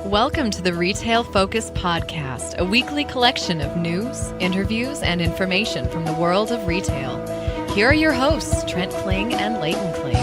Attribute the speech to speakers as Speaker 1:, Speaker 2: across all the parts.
Speaker 1: Welcome to the Retail Focus Podcast, a weekly collection of news, interviews, and information from the world of retail. Here are your hosts, Trent Kling and Leighton Kling.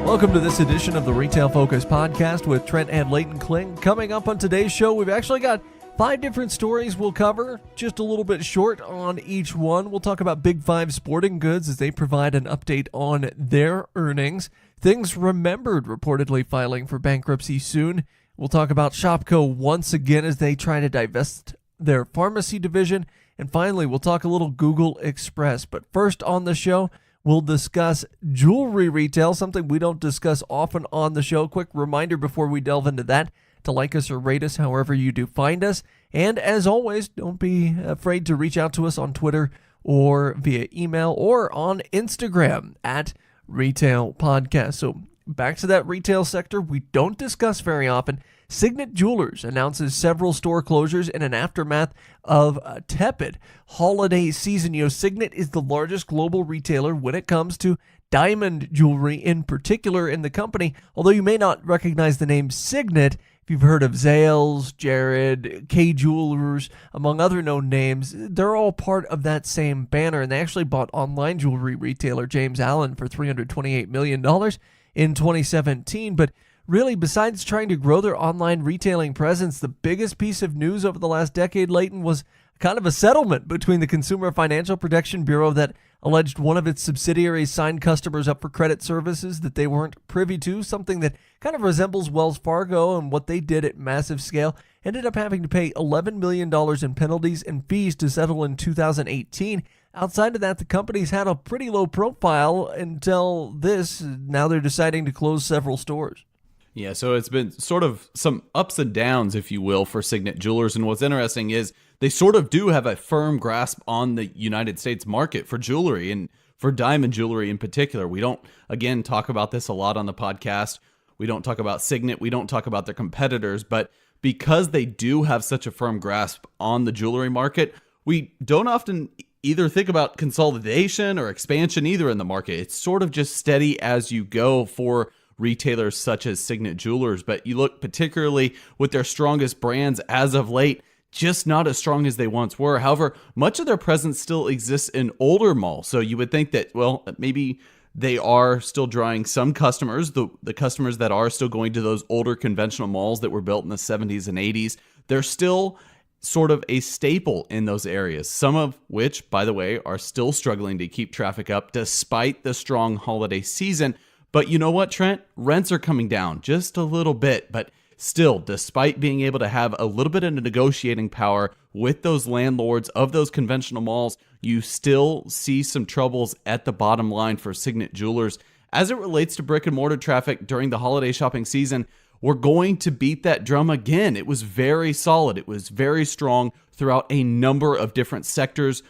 Speaker 2: Welcome to this edition of the Retail Focus Podcast with Trent and Leighton Kling. Coming up on today's show, we've actually got 5 different stories we'll cover, just a little bit short on each one. We'll talk about Big 5 Sporting Goods as they provide an update on their earnings. Things Remembered reportedly filing for bankruptcy soon. We'll talk about Shopko once again as they try to divest their pharmacy division. And finally, we'll talk a little Google Express. But first on the show, we'll discuss jewelry retail, something we don't discuss often on the show. Quick reminder before we delve into that, to like us or rate us however you do find us. And as always, don't be afraid to reach out to us on Twitter or via email or on Instagram at Retail Podcast. So back to that retail sector we don't discuss very often. Signet Jewelers announces several store closures in an aftermath of a tepid holiday season. Signet is the largest global retailer when it comes to diamond jewelry in particular in the company. Although you may not recognize the name Signet, if you've heard of Zales, Jared, K Jewelers, among other known names, they're all part of that same banner. And they actually bought online jewelry retailer James Allen for $328 million in 2017. But really, besides trying to grow their online retailing presence, the biggest piece of news over the last decade, Leighton, was kind of a settlement between the Consumer Financial Protection Bureau that alleged one of its subsidiaries signed customers up for credit services that they weren't privy to, something that kind of resembles Wells Fargo and what they did at massive scale. Ended up having to pay $11 million in penalties and fees to settle in 2018. Outside of that, the company's had a pretty low profile until this. Now they're deciding to close several stores.
Speaker 3: Yeah, so it's been sort of some ups and downs, if you will, for Signet Jewelers. And what's interesting is they sort of do have a firm grasp on the United States market for jewelry and for diamond jewelry in particular. We don't, again, talk about this a lot on the podcast. We don't talk about Signet. We don't talk about their competitors. But because they do have such a firm grasp on the jewelry market, we don't often either think about consolidation or expansion either in the market. It's sort of just steady as you go for retailers such as Signet Jewelers. But you look particularly with their strongest brands as of late, just not as strong as they once were. However, much of their presence still exists in older malls. So you would think that, well, maybe they are still drawing some customers, the customers that are still going to those older conventional malls that were built in the 70s and 80s. They're still sort of a staple in those areas, some of which, by the way, are still struggling to keep traffic up despite the strong holiday season. But you know what, Trent? Rents are coming down just a little bit, but still, despite being able to have a little bit of negotiating power with those landlords of those conventional malls, you still see some troubles at the bottom line for Signet Jewelers. As it relates to brick and mortar traffic during the holiday shopping season, we're going to beat that drum again. It was very solid. It was very strong throughout a number of different sectors,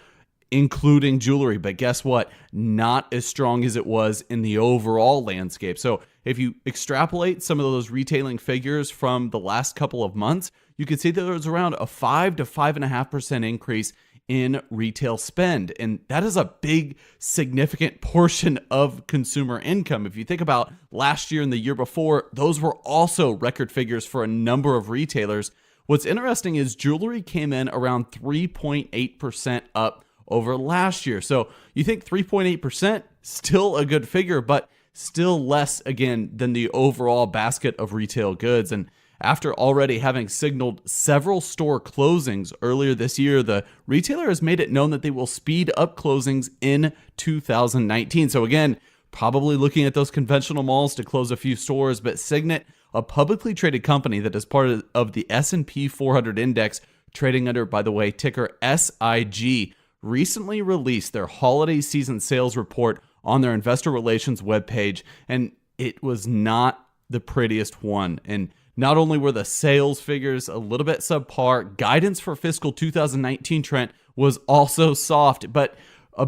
Speaker 3: including jewelry. But guess what? Not as strong as it was in the overall landscape. So if you extrapolate some of those retailing figures from the last couple of months, you can see that there was around a 5 to 5.5% increase in retail spend. And that is a big, significant portion of consumer income. If you think about last year and the year before, those were also record figures for a number of retailers. What's interesting is jewelry came in around 3.8% up over last year. So you think 3.8%, still a good figure, but still less, again, than the overall basket of retail goods. And after already having signaled several store closings earlier this year, the retailer has made it known that they will speed up closings in 2019. So again, probably looking at those conventional malls to close a few stores, but Signet, a publicly traded company that is part of the S&P 400 index, trading under, by the way, ticker SIG, recently released their holiday season sales report on their investor relations webpage, and it was not the prettiest one. And not only were the sales figures a little bit subpar, guidance for fiscal 2019, Trent, was also soft. But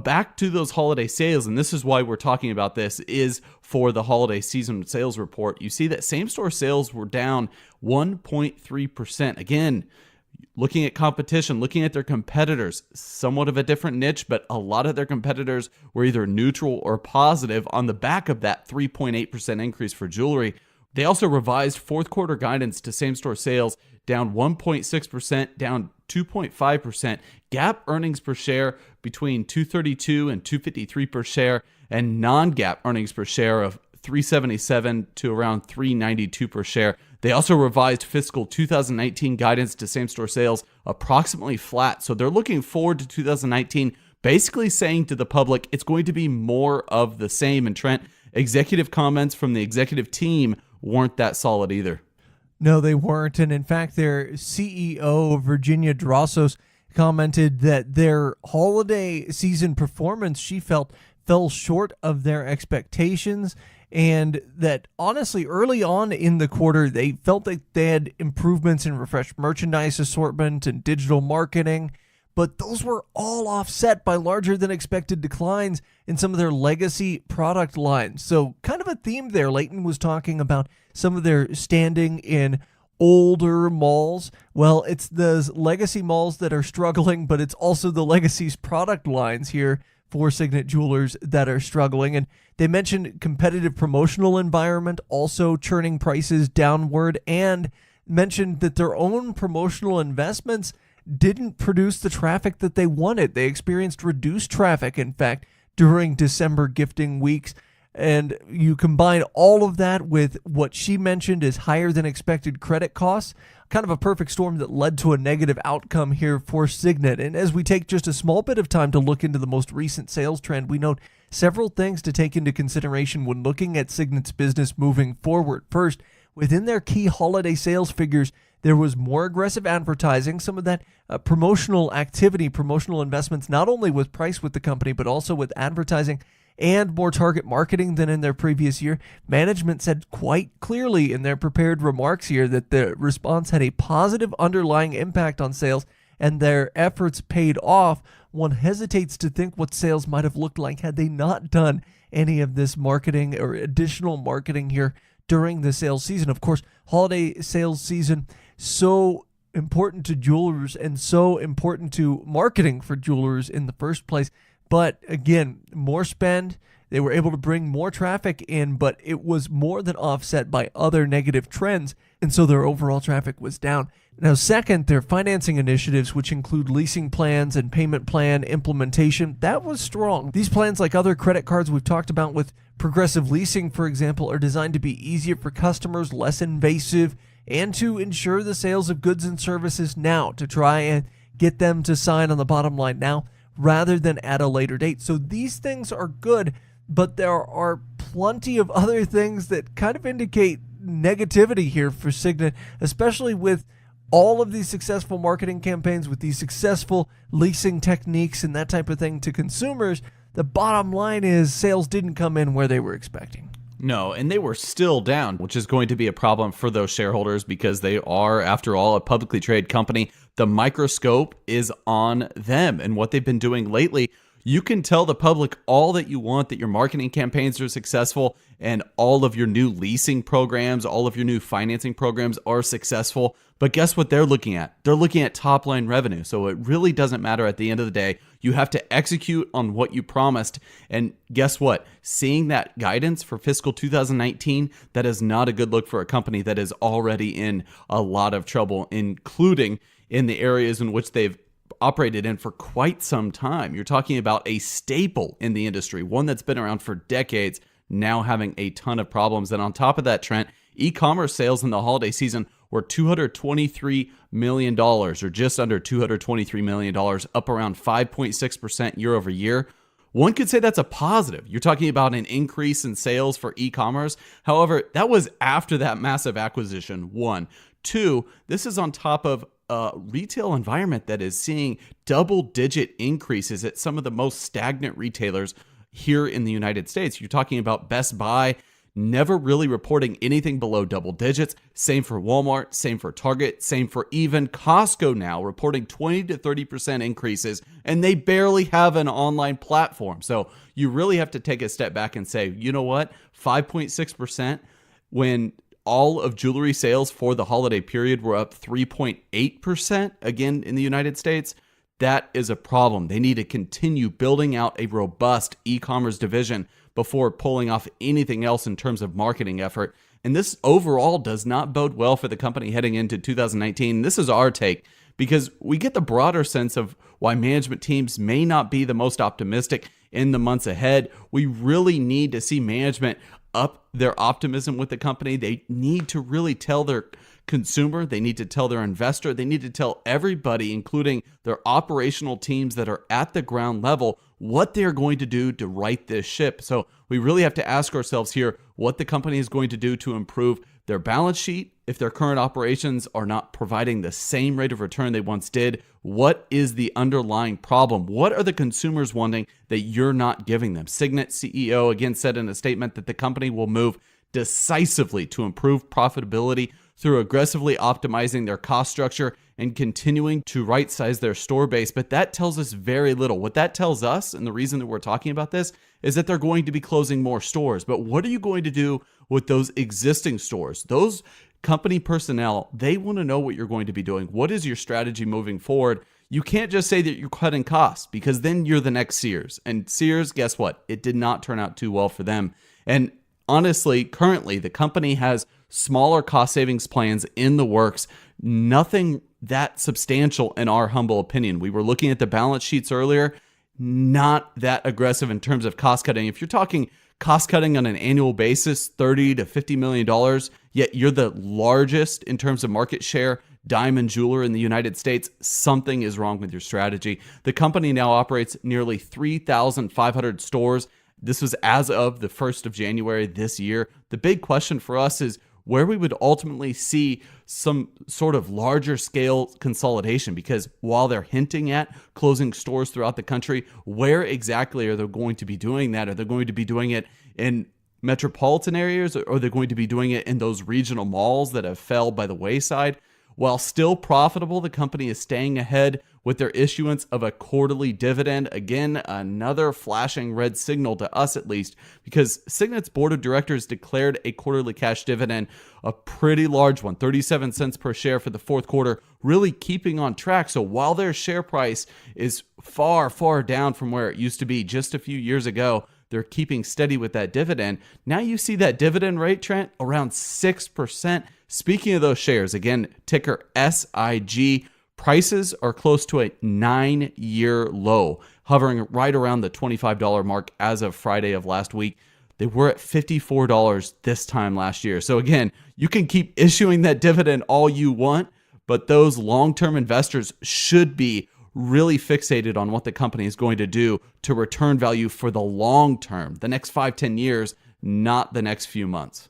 Speaker 3: back to those holiday sales, and this is why we're talking about this, is for the holiday season sales report. You see that same-store sales were down 1.3%. Again, looking at competition, looking at their competitors, somewhat of a different niche, but a lot of their competitors were either neutral or positive on the back of that 3.8% increase for jewelry. They also revised fourth quarter guidance to same-store sales down 1.6%, down 2.5%. GAAP earnings per share between $2.32 and $2.53 per share, and non-GAAP earnings per share of $3.77 to around $3.92 per share. They also revised fiscal 2019 guidance to same-store sales approximately flat. So they're looking forward to 2019, basically saying to the public, it's going to be more of the same. And Trent, executive comments from the executive team weren't that solid either.
Speaker 2: No, they weren't. And in fact, their CEO, Virginia Drossos, commented that their holiday season performance, she felt, fell short of their expectations, and that honestly, early on in the quarter, they felt like they had improvements in refreshed merchandise assortment and digital marketing, but those were all offset by larger than expected declines in some of their legacy product lines. So kind of a theme there. Leighton was talking about some of their standing in older malls. Well, it's those legacy malls that are struggling, but it's also the legacy's product lines here for Signet Jewelers that are struggling. And they mentioned competitive promotional environment also churning prices downward, and mentioned that their own promotional investments didn't produce the traffic that they wanted. They experienced reduced traffic, in fact, during December gifting weeks. And you combine all of that with what she mentioned is higher than expected credit costs, kind of a perfect storm that led to a negative outcome here for Signet. And as we take just a small bit of time to look into the most recent sales trend, we note several things to take into consideration when looking at Signet's business moving forward. First, within their key holiday sales figures, there was more aggressive advertising, some of that promotional activity, promotional investments, not only with price with the company, but also with advertising and more target marketing than in their previous year. Management said quite clearly in their prepared remarks here that the response had a positive underlying impact on sales and their efforts paid off. One hesitates to think what sales might have looked like had they not done any of this marketing or additional marketing here during the sales season. Of course, holiday sales season, so important to jewelers and so important to marketing for jewelers in the first place. But again, more spend. They were able to bring more traffic in, but it was more than offset by other negative trends, and so their overall traffic was down. Now, second, their financing initiatives, which include leasing plans and payment plan implementation, that was strong. These plans, like other credit cards we've talked about with Progressive Leasing, for example, are designed to be easier for customers, less invasive, and to ensure the sales of goods and services now, to try and get them to sign on the bottom line now, rather than at a later date. So these things are good, but there are plenty of other things that kind of indicate negativity here for Signet, especially with all of these successful marketing campaigns, with these successful leasing techniques and that type of thing to consumers. The bottom line is sales didn't come in where they were expecting.
Speaker 3: No, and they were still down, which is going to be a problem for those shareholders because they are, after all, a publicly traded company. The microscope is on them and what they've been doing lately. You can tell the public all that you want, that your marketing campaigns are successful and all of your new leasing programs, all of your new financing programs are successful. But guess what they're looking at? They're looking at top line revenue. So it really doesn't matter at the end of the day. You have to execute on what you promised. And guess what? Seeing that guidance for fiscal 2019, that is not a good look for a company that is already in a lot of trouble, including in the areas in which they've operated in for quite some time. You're talking about a staple in the industry, one that's been around for decades, now having a ton of problems. And on top of that, Trent, e-commerce sales in the holiday season were $223 million, or just under $223 million, up around 5.6% year over year. One could say that's a positive. You're talking about an increase in sales for e-commerce. However, that was after that massive acquisition, one. Two, this is on top of a retail environment that is seeing double-digit increases at some of the most stagnant retailers here in the United States. You're talking about Best Buy never really reporting anything below double digits. Same for Walmart, same for Target, same for even Costco now, reporting 20 to 30% increases, and they barely have an online platform. So you really have to take a step back and say, you know what, 5.6% when all of jewelry sales for the holiday period were up 3.8% again in the United States. That is a problem. They need to continue building out a robust e-commerce division. before pulling off anything else in terms of marketing effort. And this overall does not bode well for the company heading into 2019. This is our take, because we get the broader sense of why management teams may not be the most optimistic in the months ahead. We really need to see management up their optimism with the company. They need to really tell their consumer, they need to tell their investor, they need to tell everybody, including their operational teams that are at the ground level, what they're going to do to right this ship. So we really have to ask ourselves here what the company is going to do to improve their balance sheet. If their current operations are not providing the same rate of return they once did, what is the underlying problem? What are the consumers wanting that you're not giving them? Signet CEO again said in a statement that the company will move decisively to improve profitability through aggressively optimizing their cost structure and continuing to right-size their store base. But that tells us very little. What that tells us, and the reason that we're talking about this, is that they're going to be closing more stores. But what are you going to do with those existing stores? Those company personnel, they want to know what you're going to be doing. What is your strategy moving forward? You can't just say that you're cutting costs, because then you're the next Sears. And Sears, guess what? It did not turn out too well for them. And honestly, currently, the company has smaller cost savings plans in the works. Nothing that substantial in our humble opinion. We were looking at the balance sheets earlier, not that aggressive in terms of cost cutting. If you're talking cost cutting on an annual basis, $30 to $50 million, yet you're the largest in terms of market share diamond jeweler in the United States, something is wrong with your strategy. The company now operates nearly 3,500 stores. This was as of the 1st of January this year. The big question for us is where we would ultimately see some sort of larger scale consolidation, because while they're hinting at closing stores throughout the country, where exactly are they going to be doing that? Are they going to be doing it in metropolitan areas, or are they going to be doing it in those regional malls that have fell by the wayside? While still profitable, the company is staying ahead with their issuance of a quarterly dividend. Again, another flashing red signal to us, at least, because Signet's board of directors declared a quarterly cash dividend, a pretty large one, 37 cents per share for the fourth quarter, really keeping on track. So while their share price is far, far down from where it used to be just a few years ago, they're keeping steady with that dividend. Now you see that dividend rate, Trent, around 6%. Speaking of those shares, again, ticker SIG, prices are close to a 9-year low, hovering right around the $25 mark as of Friday of last week. They were at $54 this time last year. So again, you can keep issuing that dividend all you want, but those long-term investors should be really fixated on what the company is going to do to return value for the long term, the next 5-10 years, not the next few months.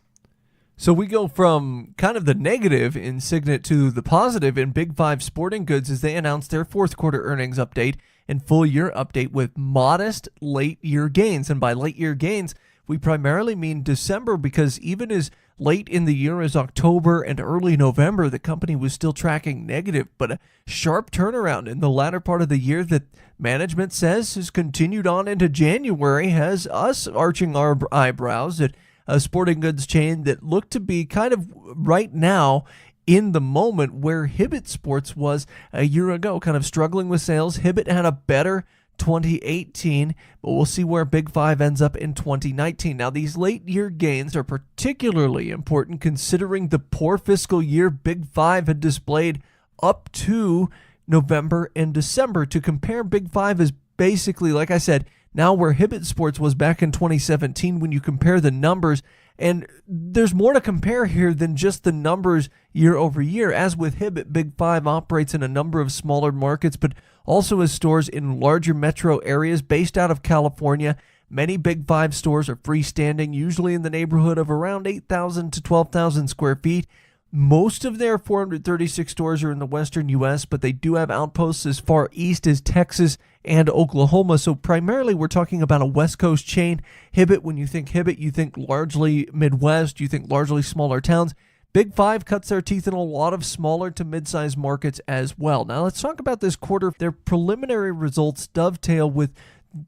Speaker 2: So we go from kind of the negative in Signet to the positive in Big 5 Sporting Goods as they announced their fourth quarter earnings update and full year update with modest late year gains. And by late year gains, we primarily mean December, because even as late in the year as October and early November, the company was still tracking negative, but a sharp turnaround in the latter part of the year that management says has continued on into January has us arching our eyebrows at a sporting goods chain that looked to be kind of right now in the moment where Hibbett Sports was a year ago, kind of struggling with sales. Hibbett had a better 2018, but we'll see where Big 5 ends up in 2019. Now, these late year gains are particularly important considering the poor fiscal year Big 5 had displayed up to November and December. To compare, Big 5 is basically, like I said, now where Hibbett Sports was back in 2017 when you compare the numbers. And there's more to compare here than just the numbers year over year. As with Hibbett, Big 5 operates in a number of smaller markets, but also has stores in larger metro areas based out of California. Many Big 5 stores are freestanding, usually in the neighborhood of around 8,000 to 12,000 square feet. Most of their 436 stores are in the western U.S., but they do have outposts as far east as Texas and Oklahoma. So primarily we're talking about a West Coast chain. Hibbett, when you think Hibbett, you think largely Midwest, you think largely smaller towns. Big 5 cuts their teeth in a lot of smaller to mid-sized markets as well. Now let's talk about this quarter. Their preliminary results dovetail with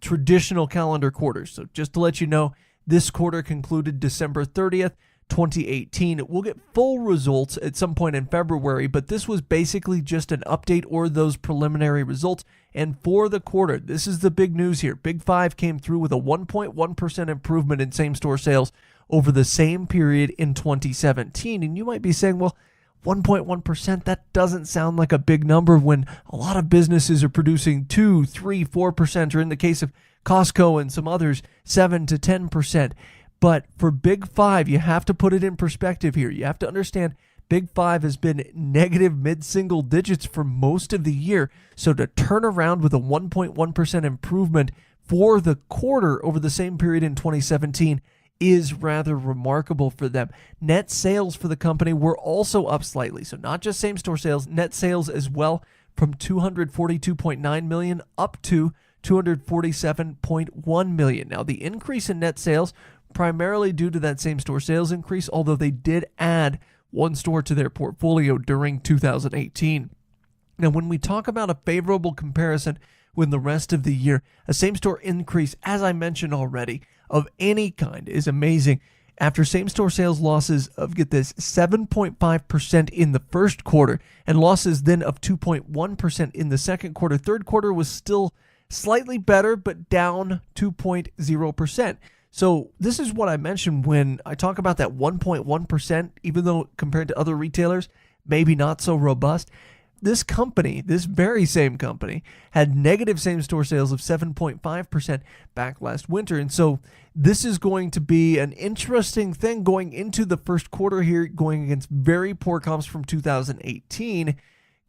Speaker 2: traditional calendar quarters. So just to let you know, this quarter concluded December 30th, 2018. We'll get full results at some point in February, but this was basically just an update or those preliminary results. And for the quarter, this is the big news here. Big Five came through with a 1.1% improvement in same-store sales over the same period in 2017. And you might be saying, well, 1.1%, that doesn't sound like a big number when a lot of businesses are producing 2, 3, 4%, or in the case of Costco and some others, 7 to 10%. But for Big Five, you have to put it in perspective here. You have to understand Big Five has been negative mid-single digits for most of the year. So to turn around with a 1.1% improvement for the quarter over the same period in 2017 is rather remarkable for them. Net sales for the company were also up slightly. So not just same-store sales, net sales as well, from $242.9 million up to $247.1 million. Now, the increase in net sales primarily due to that same-store sales increase, although they did add one store to their portfolio during 2018. Now, when we talk about a favorable comparison with the rest of the year, a same-store increase, as I mentioned already, of any kind is amazing. After same-store sales losses of, get this, 7.5% in the first quarter and losses then of 2.1% in the second quarter, third quarter was still slightly better, but down 2.0%. So this is what I mentioned when I talk about that 1.1%, even though compared to other retailers, maybe not so robust. This company, this very same company, had negative same-store sales of 7.5% back last winter. And so this is going to be an interesting thing going into the first quarter here, going against very poor comps from 2018.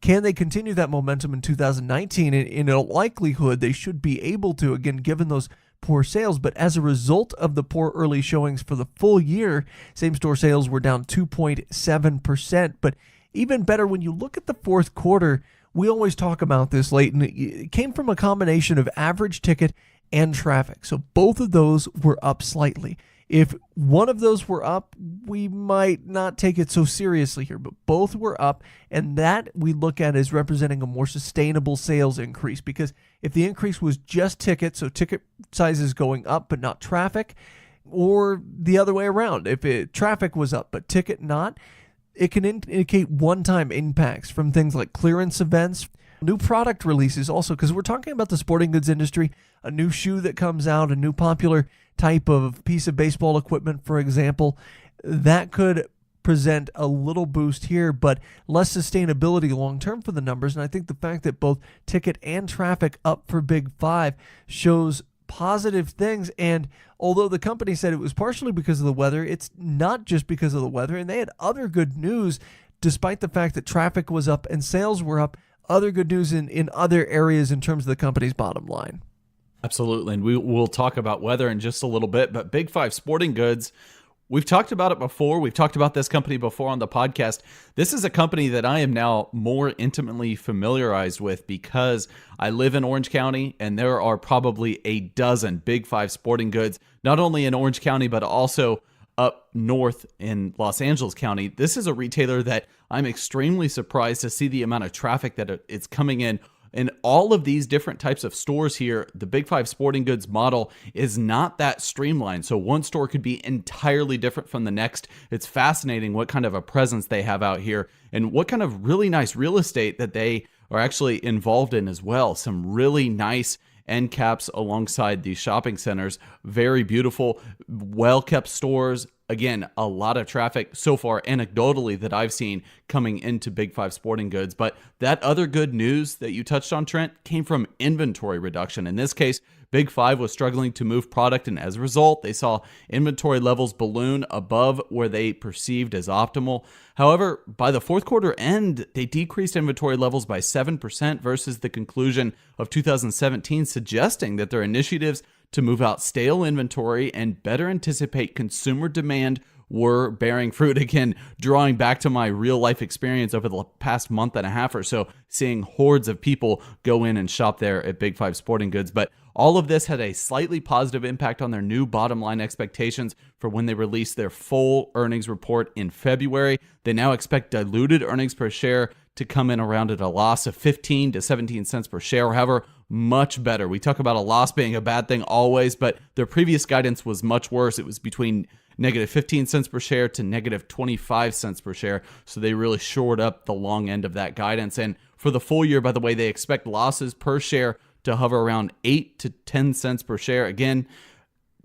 Speaker 2: Can they continue that momentum in 2019? In a likelihood, they should be able to, again, given those poor sales. But as a result of the poor early showings for the full year, same-store sales were down 2.7%. But even better, when you look at the fourth quarter, we always talk about this, Leighton. It came from a combination of average ticket and traffic. So both of those were up slightly. If one of those were up, we might not take it so seriously here, but both were up, and that we look at as representing a more sustainable sales increase, because if the increase was just tickets, so ticket sizes going up but not traffic, or the other way around, if traffic was up but ticket not, it can indicate one-time impacts from things like clearance events, new product releases also, because we're talking about the sporting goods industry, a new shoe that comes out, a new popular type of piece of baseball equipment, for example, that could present a little boost here, but less sustainability long-term for the numbers. And I think the fact that both ticket and traffic up for Big Five shows positive things. And although the company said it was partially because of the weather, it's not just because of the weather. And they had other good news, despite the fact that traffic was up and sales were up, other good news in other areas in terms of the company's bottom line.
Speaker 3: Absolutely. And we'll talk about weather in just a little bit, but Big Five Sporting Goods, we've talked about it before. We've talked about this company before on the podcast. This is a company that I am now more intimately familiarized with because I live in Orange County, and there are probably a dozen Big Five Sporting Goods, not only in Orange County, but also up north in Los Angeles County. This is a retailer that I'm extremely surprised to see the amount of traffic that it's coming in. In all of these different types of stores here, the Big Five Sporting Goods model is not that streamlined. So one store could be entirely different from the next. It's fascinating what kind of a presence they have out here and what kind of really nice real estate that they are actually involved in as well. Some really nice end caps alongside these shopping centers. Very beautiful, well-kept stores. Again, a lot of traffic so far anecdotally that I've seen coming into Big Five Sporting Goods. But that other good news that you touched on, Trent, came from inventory reduction. In this case, Big Five was struggling to move product, and as a result, they saw inventory levels balloon above where they perceived as optimal. However, by the fourth quarter end, they decreased inventory levels by 7% versus the conclusion of 2017, suggesting that their initiatives to move out stale inventory and better anticipate consumer demand were bearing fruit. Again, drawing back to my real life experience over the past month and a half or so, seeing hordes of people go in and shop there at Big Five Sporting Goods. But all of this had a slightly positive impact on their new bottom line expectations for when they release their full earnings report in February. They now expect diluted earnings per share to come in around at a loss of 15 to 17 cents per share. However, much better. We talk about a loss being a bad thing always, but their previous guidance was much worse. It was between negative 15 cents per share to negative 25 cents per share. So they really shored up the long end of that guidance. And for the full year, by the way, they expect losses per share to hover around 8 to 10 cents per share. Again,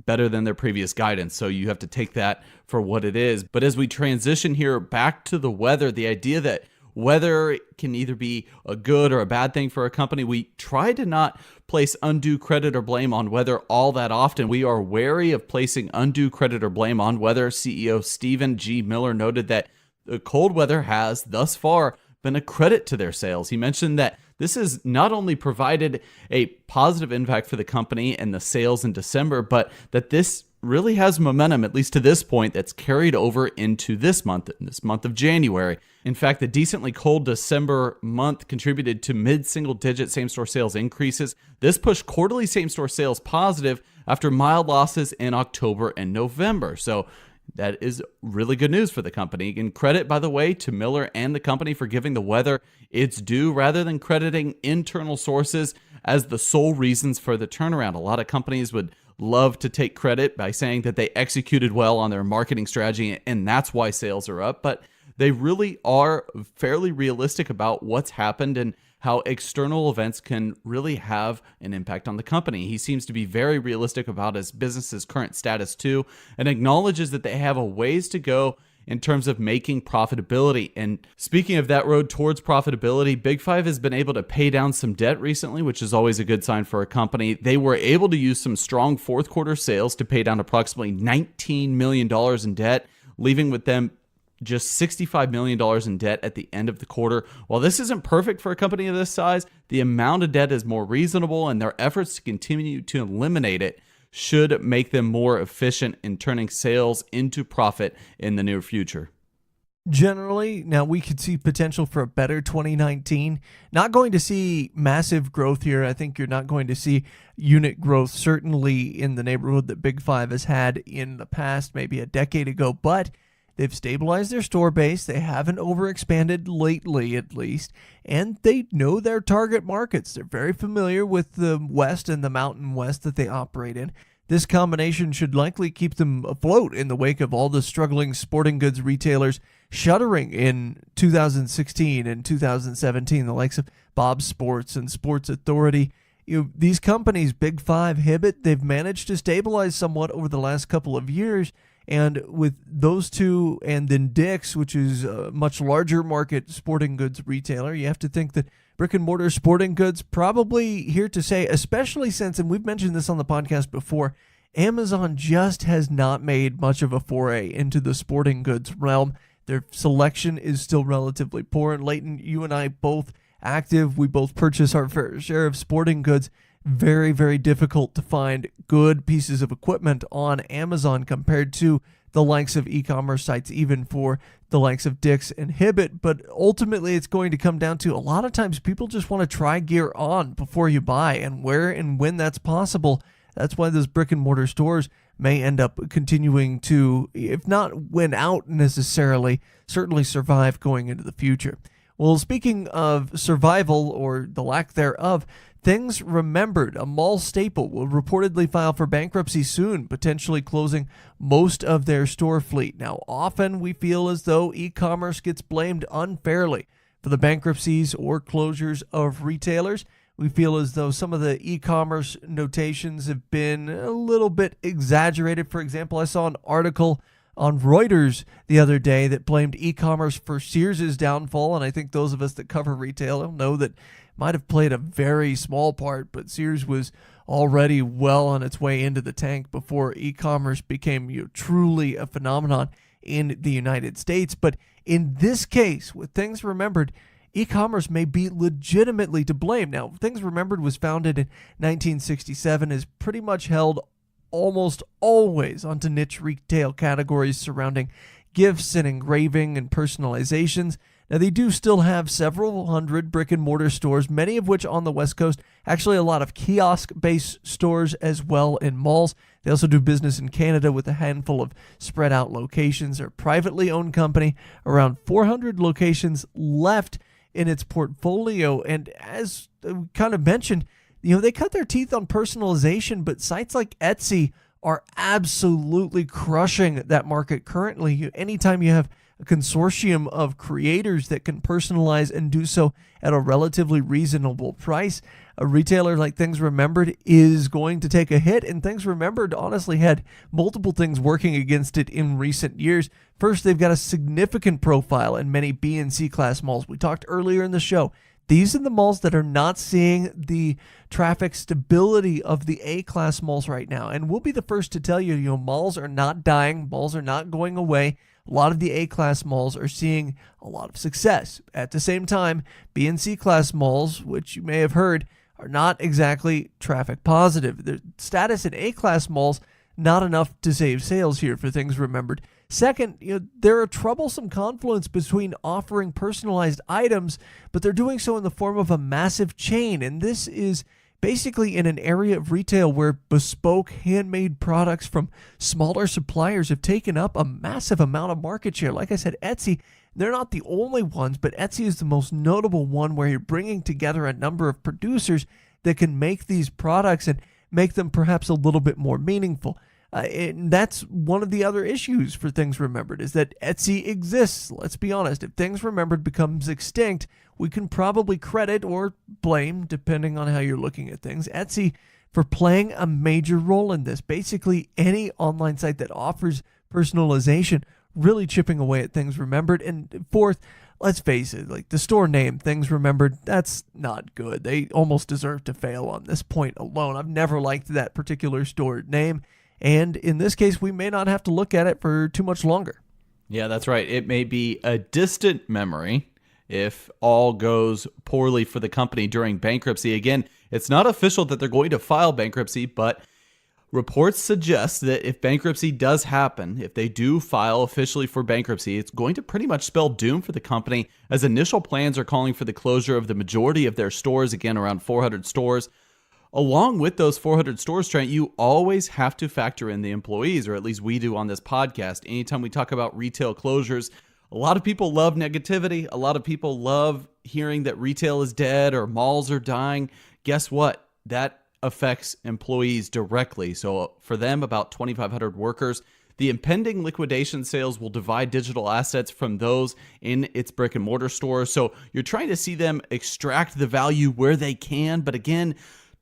Speaker 3: better than their previous guidance. So you have to take that for what it is. But as we transition here back to the weather, the idea that weather can either be a good or a bad thing for a company, we try to not place undue credit or blame on weather all that often. We are wary of placing undue credit or blame on weather. CEO Stephen G. Miller noted that the cold weather has thus far been a credit to their sales. He mentioned that this has not only provided a positive impact for the company and the sales in December, but that this really has momentum, at least to this point, that's carried over into this month of January. In fact, the decently cold December month contributed to mid-single-digit same-store sales increases. This pushed quarterly same-store sales positive after mild losses in October and November. So that is really good news for the company. And credit, by the way, to Miller and the company for giving the weather its due rather than crediting internal sources as the sole reasons for the turnaround. A lot of companies would love to take credit by saying that they executed well on their marketing strategy and that's why sales are up, but they really are fairly realistic about what's happened and how external events can really have an impact on the company. He seems to be very realistic about his business's current status too, and acknowledges that they have a ways to go in terms of making profitability. And speaking of that road towards profitability, Big Five has been able to pay down some debt recently, which is always a good sign for a company. They were able to use some strong fourth quarter sales to pay down approximately $19 million in debt, leaving with them just $65 million in debt at the end of the quarter. While this isn't perfect for a company of this size, the amount of debt is more reasonable, and their efforts to continue to eliminate it should make them more efficient in turning sales into profit in the near future.
Speaker 2: Generally, now we could see potential for a better 2019. Not going to see massive growth here. I think you're not going to see unit growth, certainly in the neighborhood that Big Five has had in the past, maybe a decade ago, but they've stabilized their store base. They haven't overexpanded lately, at least, and they know their target markets. They're very familiar with the West and the Mountain West that they operate in. This combination should likely keep them afloat in the wake of all the struggling sporting goods retailers shuttering in 2016 and 2017, the likes of Bob's Sports and Sports Authority. These companies, Big Five, Hibbett, they've managed to stabilize somewhat over the last couple of years. And with those two, and then Dick's, which is a much larger market sporting goods retailer, you have to think that brick and mortar sporting goods probably here to say, especially since, and we've mentioned this on the podcast before, Amazon just has not made much of a foray into the sporting goods realm. Their selection is still relatively poor. And Leighton, you and I both active. We both purchase our fair share of sporting goods. Very, very difficult to find good pieces of equipment on Amazon compared to the likes of e-commerce sites, even for the likes of Dick's and Hibbett. But ultimately, it's going to come down to a lot of times people just want to try gear on before you buy, and where and when that's possible. That's why those brick and mortar stores may end up continuing to, if not win out necessarily, certainly survive going into the future. Well, speaking of survival, or the lack thereof, Things Remembered, a mall staple, will reportedly file for bankruptcy soon, potentially closing most of their store fleet. Now, often we feel as though e-commerce gets blamed unfairly for the bankruptcies or closures of retailers. We feel as though some of the e-commerce notations have been a little bit exaggerated. For example, I saw an article on Reuters the other day that blamed e-commerce for Sears' downfall, and I think those of us that cover retail know that might have played a very small part, but Sears was already well on its way into the tank before e-commerce became truly a phenomenon in the United States. But in this case, with Things Remembered, e-commerce may be legitimately to blame. Now, Things Remembered was founded in 1967, is pretty much held almost always onto niche retail categories surrounding gifts and engraving and personalizations. Now, they do still have several hundred brick and mortar stores, many of which on the West Coast, actually a lot of kiosk-based stores as well in malls. They also do business in Canada with a handful of spread out locations. They're a privately owned company, around 400 locations left in its portfolio. And as we kind of mentioned, they cut their teeth on personalization, but sites like Etsy are absolutely crushing that market currently. Anytime you have a consortium of creators that can personalize and do so at a relatively reasonable price, a retailer like Things Remembered is going to take a hit, and Things Remembered honestly had multiple things working against it in recent years. First, they've got a significant profile in many B and C class malls. We talked earlier in the show. These are the malls that are not seeing the traffic stability of the A-class malls right now. And we'll be the first to tell you, malls are not dying. Malls are not going away. A lot of the A-class malls are seeing a lot of success. At the same time, B and C-class malls, which you may have heard, are not exactly traffic positive. The status in A-class malls, not enough to save sales here for Things Remembered. Second, there are troublesome confluence between offering personalized items, but they're doing so in the form of a massive chain. And this is basically in an area of retail where bespoke handmade products from smaller suppliers have taken up a massive amount of market share. Like I said, Etsy, they're not the only ones, but Etsy is the most notable one where you're bringing together a number of producers that can make these products and make them perhaps a little bit more meaningful. And that's one of the other issues for Things Remembered, is that Etsy exists. Let's be honest. If Things Remembered becomes extinct, we can probably credit or blame, depending on how you're looking at things, Etsy for playing a major role in this. Basically, any online site that offers personalization really chipping away at Things Remembered. And fourth, let's face it, like the store name, Things Remembered, that's not good. They almost deserve to fail on this point alone. I've never liked that particular store name. And in this case, we may not have to look at it for too much longer.
Speaker 3: Yeah, that's right. It may be a distant memory if all goes poorly for the company during bankruptcy. Again, it's not official that they're going to file bankruptcy, but reports suggest that if bankruptcy does happen, if they do file officially for bankruptcy, it's going to pretty much spell doom for the company, as initial plans are calling for the closure of the majority of their stores, again, around 400 stores. Along with those 400 stores, Trent, you always have to factor in the employees, or at least we do on this podcast. Anytime we talk about retail closures, a lot of people love negativity. A lot of people love hearing that retail is dead or malls are dying. Guess what? That affects employees directly. So for them, about 2,500 workers. The impending liquidation sales will divide digital assets from those in its brick and mortar stores. So you're trying to see them extract the value where they can. But again,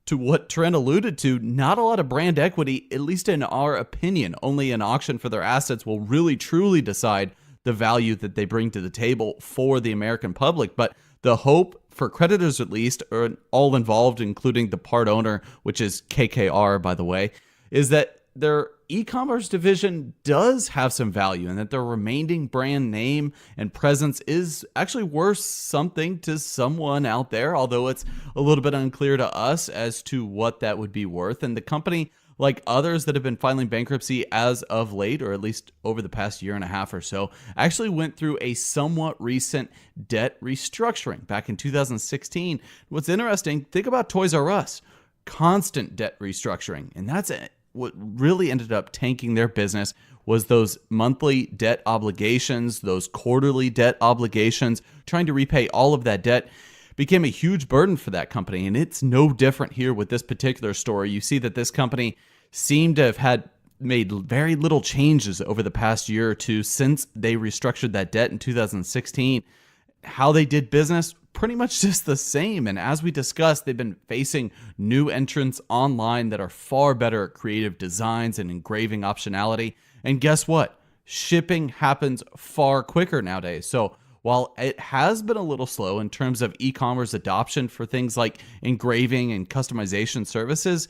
Speaker 3: to what Trent alluded to, not a lot of brand equity, at least in our opinion. Only an auction for their assets will really truly decide the value that they bring to the table for the American public. But the hope for creditors, at least, or all involved, including the part owner, which is KKR, by the way, is that their e-commerce division does have some value and that their remaining brand name and presence is actually worth something to someone out there, although it's a little bit unclear to us as to what that would be worth. And the company, like others that have been filing bankruptcy as of late, or at least over the past year and a half or so, actually went through a somewhat recent debt restructuring back in 2016. What's interesting, think about Toys R Us. Constant debt restructuring. And that's it. What really ended up tanking their business was those monthly debt obligations, those quarterly debt obligations. Trying to repay all of that debt became a huge burden for that company. And it's no different here with this particular story. You see that this company seemed to have made very little changes over the past year or two since they restructured that debt in 2016. How they did business, pretty much just the same. And as we discussed, they've been facing new entrants online that are far better at creative designs and engraving optionality. And guess what? Shipping happens far quicker nowadays. So while it has been a little slow in terms of e-commerce adoption for things like engraving and customization services,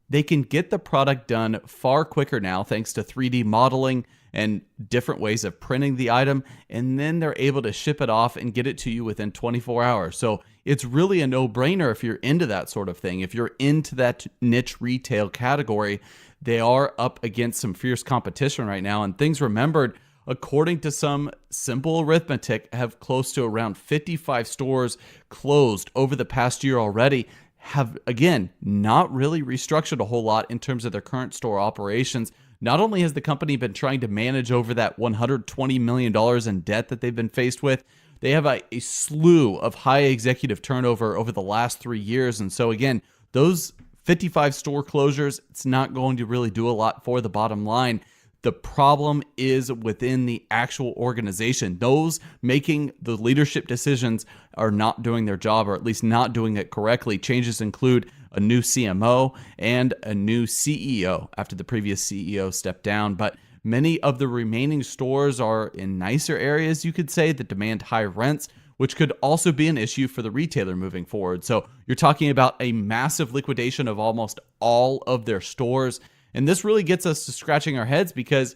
Speaker 3: they can get the product done far quicker now thanks to 3D modeling and different ways of printing the item, and then they're able to ship it off and get it to you within 24 hours. So it's really a no-brainer if you're into that sort of thing. If you're into that niche retail category, they are up against some fierce competition right now. And Things Remembered, according to some simple arithmetic, have close to around 55 stores closed over the past year already. Have, again, not really restructured a whole lot in terms of their current store operations. Not only has the company been trying to manage over that $120 million in debt that they've been faced with, they have a slew of high executive turnover over the last 3 years. And so again, those 55 store closures, it's not going to really do a lot for the bottom line. The problem is within the actual organization. Those making the leadership decisions are not doing their job, or at least not doing it correctly. Changes include a new CMO and a new CEO after the previous CEO stepped down. But many of the remaining stores are in nicer areas, you could say, that demand high rents, which could also be an issue for the retailer moving forward. So you're talking about a massive liquidation of almost all of their stores. And this really gets us to scratching our heads, because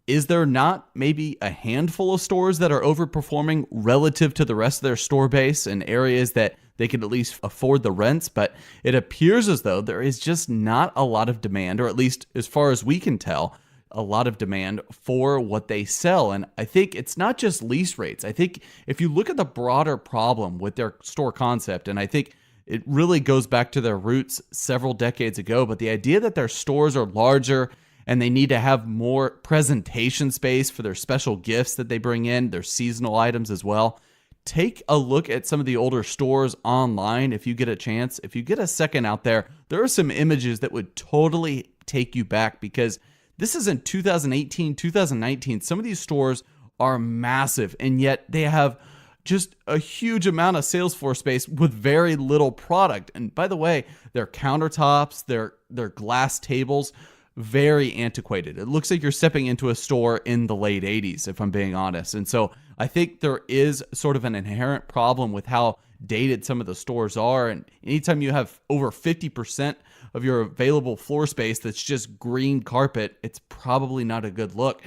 Speaker 3: is there not maybe a handful of stores that are overperforming relative to the rest of their store base in areas that they could at least afford the rents? But it appears as though there is just not a lot of demand, or at least as far as we can tell, a lot of demand for what they sell. And I think it's not just lease rates. I think if you look at the broader problem with their store concept, and I think it really goes back to their roots several decades ago, but the idea that their stores are larger and they need to have more presentation space for their special gifts that they bring in, their seasonal items as well. Take a look at some of the older stores online if you get a chance. If you get a second out there, there are some images that would totally take you back, because this is in 2018, 2019. Some of these stores are massive, and yet they have just a huge amount of sales floor space with very little product. And by the way, their countertops, their glass tables, very antiquated. It looks like you're stepping into a store in the late 80s, if I'm being honest. And so I think there is sort of an inherent problem with how dated some of the stores are. And anytime you have over 50% of your available floor space that's just green carpet, it's probably not a good look.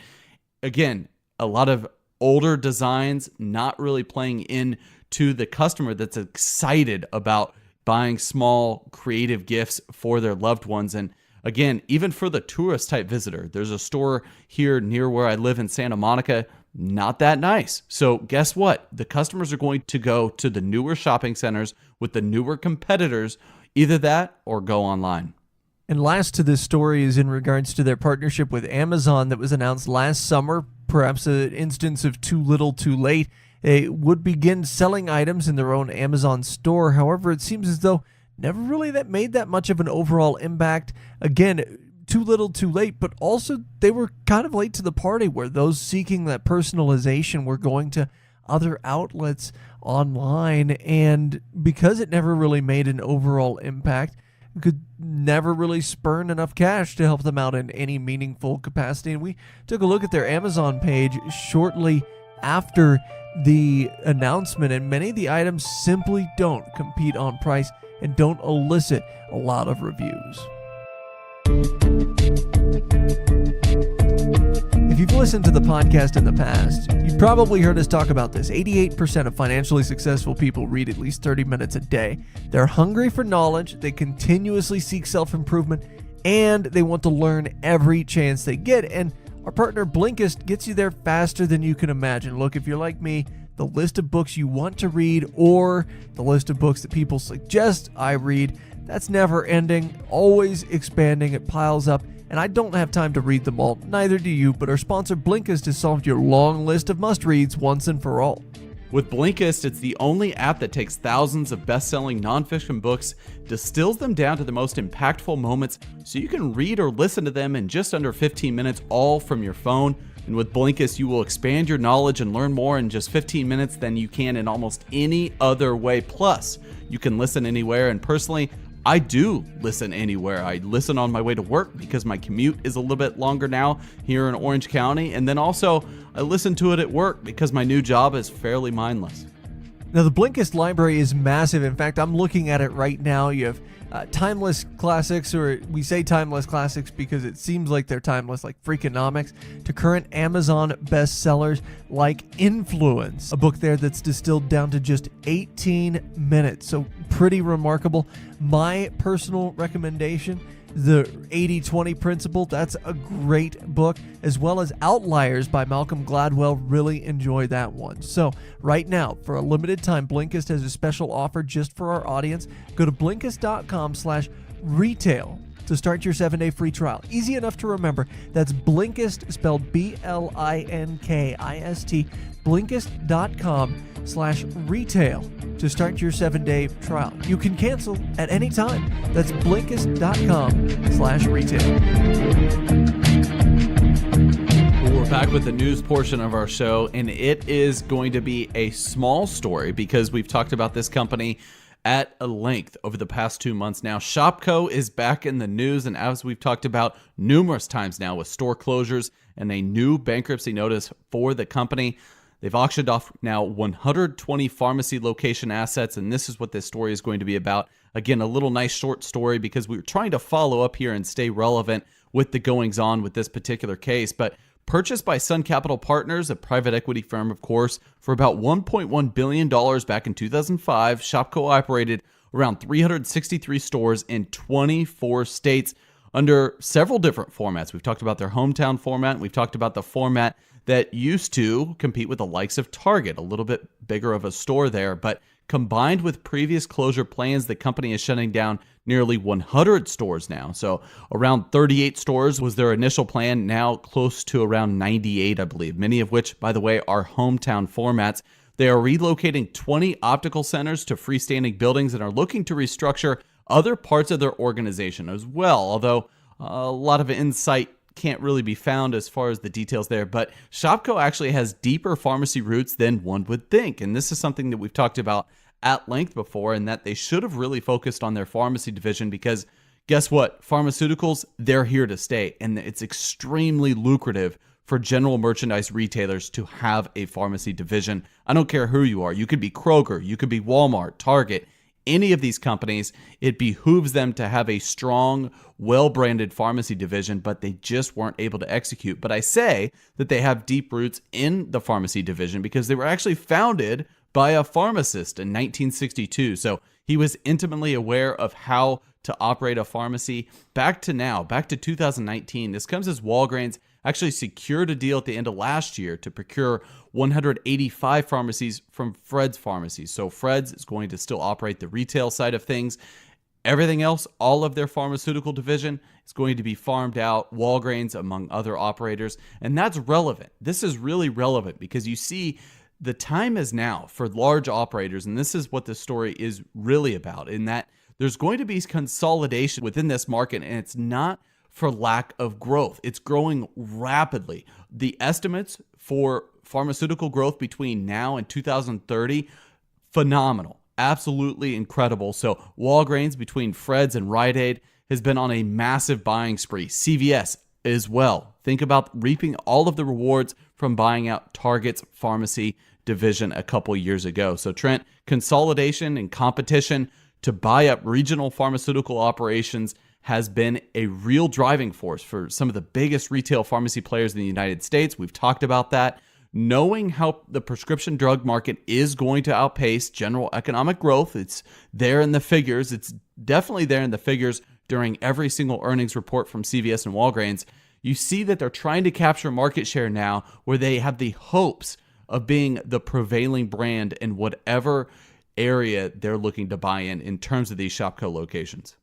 Speaker 3: Again, a lot of older designs not really playing into the customer that's excited about buying small creative gifts for their loved ones. And again, even for the tourist type visitor, there's a store here near where I live in Santa Monica, not that nice. So guess what? The customers are going to go to the newer shopping centers with the newer competitors, either that or go online.
Speaker 2: And last to this story is in regards to their partnership with Amazon that was announced last summer, perhaps an instance of too little too late. They would begin selling items in their own Amazon store. However, it seems as though never really that made that much of an overall impact. Again, too little too late, but also they were kind of late to the party, where those seeking that personalization were going to other outlets online. And because it never really made an overall impact, could never really spurn enough cash to help them out in any meaningful capacity. And we took a look at their Amazon page shortly after the announcement, and many of the items simply don't compete on price and don't elicit a lot of reviews. If you've listened to the podcast in the past, you've probably heard us talk about this. 88% of financially successful people read at least 30 minutes a day. They're hungry for knowledge, they continuously seek self-improvement, and they want to learn every chance they get. And our partner Blinkist gets you there faster than you can imagine. Look, if you're like me, the list of books you want to read or the list of books that people suggest I read, that's never ending, always expanding. It piles up, and I don't have time to read them all. Neither do you, but our sponsor Blinkist has solved your long list of must-reads once and for all.
Speaker 3: With Blinkist, it's the only app that takes thousands of best-selling nonfiction books, distills them down to the most impactful moments, so you can read or listen to them in just under 15 minutes, all from your phone. And with Blinkist, you will expand your knowledge and learn more in just 15 minutes than you can in almost any other way. Plus, you can listen anywhere, and personally, I do listen anywhere. I listen on my way to work because my commute is a little bit longer now here in Orange County. And then also I listen to it at work because my new job is fairly mindless.
Speaker 2: Now, the Blinkist library is massive. In fact, I'm looking at it right now. You have timeless classics, or we say timeless classics because it seems like they're timeless, like Freakonomics, to current Amazon bestsellers like Influence, a book there that's distilled down to just 18 minutes. So pretty remarkable. My personal recommendation, the 80-20 Principle, that's a great book, as well as Outliers by Malcolm Gladwell. Really enjoy that one. So right now, for a limited time, Blinkist has a special offer just for our audience. Go to Blinkist.com/retail to start your 7-day free trial. Easy enough to remember. That's Blinkist, spelled Blinkist. Blinkist.com Blinkist.com/retail to start your 7-day trial. You can cancel at any time. That's Blinkist.com/retail.
Speaker 3: We're back with the news portion of our show, and it is going to be a small story because we've talked about this company at a length over the past 2 months now. Shopko is back in the news, and as we've talked about numerous times now with store closures and a new bankruptcy notice for the company, they've auctioned off now 120 pharmacy location assets, and this is what this story is going to be about. Again, a little nice short story because we were trying to follow up here and stay relevant with the goings-on with this particular case, but purchased by Sun Capital Partners, a private equity firm, of course, for about $1.1 billion back in 2005. Shopko operated around 363 stores in 24 states under several different formats. We've talked about their hometown format. We've talked about the format that used to compete with the likes of Target, a little bit bigger of a store there. But combined with previous closure plans, the company is shutting down nearly 100 stores now. So around 38 stores was their initial plan, now close to around 98, I believe, many of which, by the way, are hometown formats. They are relocating 20 optical centers to freestanding buildings and are looking to restructure other parts of their organization as well, although a lot of insight can't really be found as far as the details there. But Shopko actually has deeper pharmacy roots than one would think, and this is something that we've talked about at length before, and that they should have really focused on their pharmacy division because guess what? Pharmaceuticals, they're here to stay, and it's extremely lucrative for general merchandise retailers to have a pharmacy division. I don't care who you are. You could be Kroger, you could be Walmart, Target, any of these companies. It behooves them to have a strong, well-branded pharmacy division, but they just weren't able to execute. But I say that they have deep roots in the pharmacy division because they were actually founded by a pharmacist in 1962. So he was intimately aware of how to operate a pharmacy. Back to 2019, this comes as Walgreens actually secured a deal at the end of last year to procure 185 pharmacies from Fred's Pharmacy. So Fred's is going to still operate the retail side of things. Everything else, all of their pharmaceutical division is going to be farmed out, Walgreens among other operators. And that's relevant. This is really relevant because you see the time is now for large operators, and this is what the story is really about, in that there's going to be consolidation within this market, and it's not for lack of growth. It's growing rapidly. The estimates for pharmaceutical growth between now and 2030, phenomenal, absolutely incredible. So Walgreens, between Fred's and Rite Aid, has been on a massive buying spree. CVS as well. Think about reaping all of the rewards from buying out Target's pharmacy division a couple years ago. So Trent, consolidation and competition to buy up regional pharmaceutical operations has been a real driving force for some of the biggest retail pharmacy players in the United States. We've talked about that. Knowing how the prescription drug market is going to outpace general economic growth, it's there in the figures. It's definitely there in the figures during every single earnings report from CVS and Walgreens. You see that they're trying to capture market share now where they have the hopes of being the prevailing brand in whatever area they're looking to buy in terms of these Shopko locations.